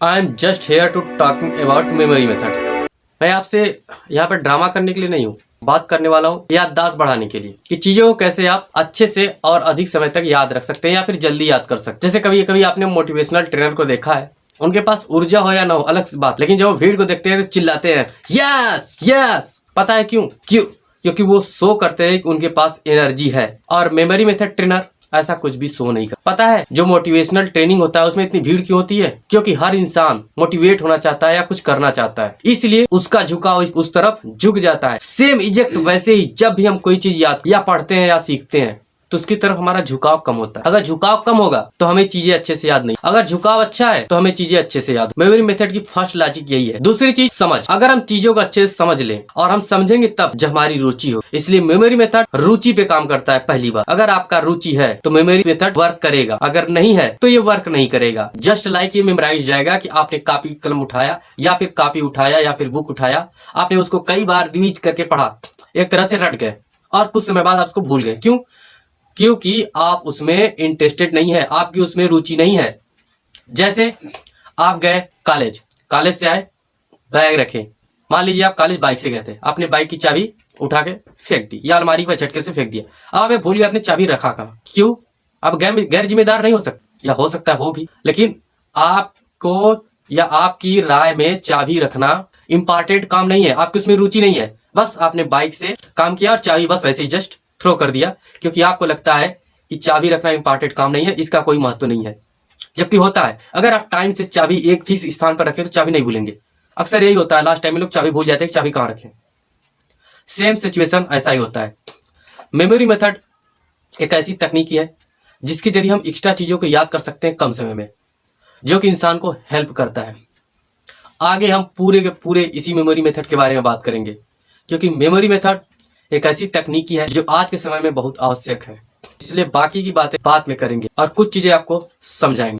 I am just here to talking about memory method. मैं आपसे यहाँ पर ड्रामा करने के लिए नहीं हूँ, बात करने वाला हूँ याददाश्त बढ़ाने के लिए कि चीज़ों को कैसे आप अच्छे से और अधिक समय तक याद रख सकते हैं या फिर जल्दी याद कर सकते हैं। जैसे कभी कभी आपने मोटिवेशनल ट्रेनर को देखा है, उनके पास ऊर्जा हो या ना हो अलग सी बात, लेकिन जब वो भीड़ को देखते हैं तो चिल्लाते हैं यस यस। पता है क्यों? क्योंकि वो शो करते हैं कि उनके पास एनर्जी है। और मेमोरी मेथड ट्रेनर ऐसा कुछ भी शो नहीं कर। पता है जो मोटिवेशनल ट्रेनिंग होता है उसमें इतनी भीड़ क्यों होती है? क्योंकि हर इंसान मोटिवेट होना चाहता है या कुछ करना चाहता है, इसलिए उसका झुकाव उस तरफ झुक जाता है। सेम इजेक्ट वैसे ही जब भी हम कोई चीज याद या पढ़ते हैं या सीखते हैं तो उसकी तरफ हमारा झुकाव कम होता है। अगर झुकाव कम होगा तो हमें चीजें अच्छे से याद नहीं, अगर झुकाव अच्छा है तो हमें चीजें अच्छे से याद। मेमोरी मेथड की फर्स्ट लॉजिक यही है। दूसरी चीज समझ। अगर हम चीजों को अच्छे से समझ लें और हम समझेंगे तब जब हमारी रुचि हो, इसलिए मेमोरी मेथड रुचि पे काम करता है। पहली बार अगर आपका रुचि है तो मेमोरी मेथड वर्क करेगा, अगर नहीं है तो ये वर्क नहीं करेगा। जस्ट लाइक ये मेमोराइज जाएगा कि आपने कॉपी कलम उठाया या फिर कॉपी उठाया या फिर बुक उठाया, आपने उसको कई बार रिवीज करके पढ़ा, एक तरह से रट गए और कुछ समय बाद आप उसको भूल गए। क्यों? क्योंकि आप उसमें इंटरेस्टेड नहीं है, आपकी उसमें रुचि नहीं है। जैसे आप गए कॉलेज से आए, बैग रखे, मान लीजिए आप कॉलेज बाइक से गए थे, आपने बाइक की चाबी उठा के फेंक दी या अलमारी पर झटके से फेंक दिया। अब आप भूल गए आपने चाबी रखा कहाँ। क्यों? आप गैर जिम्मेदार नहीं हो सकते, या हो सकता है हो भी, लेकिन आपको या आपकी राय में चाबी रखना इंपॉर्टेंट काम नहीं है, आपकी उसमें रुचि नहीं है। बस आपने बाइक से काम किया और चाबी बस वैसे ही जस्ट थ्रो कर दिया, क्योंकि आपको लगता है कि चाबी रखना इंपॉर्टेंट काम नहीं है, इसका कोई महत्व नहीं है। जबकि होता है, अगर आप टाइम से चाबी एक फिक्स स्थान पर रखें तो चाबी नहीं भूलेंगे। अक्सर यही होता है, लास्ट टाइम में लोग चाबी भूल जाते हैं कि चाबी कहाँ रखें। सेम सिचुएशन ऐसा ही होता है। मेमोरी मेथड एक ऐसी तकनीकी है जिसके जरिए हम एक्स्ट्रा चीजों को याद कर सकते हैं कम समय में, जो कि इंसान को हेल्प करता है। आगे हम पूरे के पूरे इसी मेमोरी मेथड के बारे में बात करेंगे, क्योंकि मेमोरी मेथड एक ऐसी तकनीकी है जो आज के समय में बहुत आवश्यक है। इसलिए बाकी की बातें बाद में करेंगे और कुछ चीजें आपको समझाएंगे।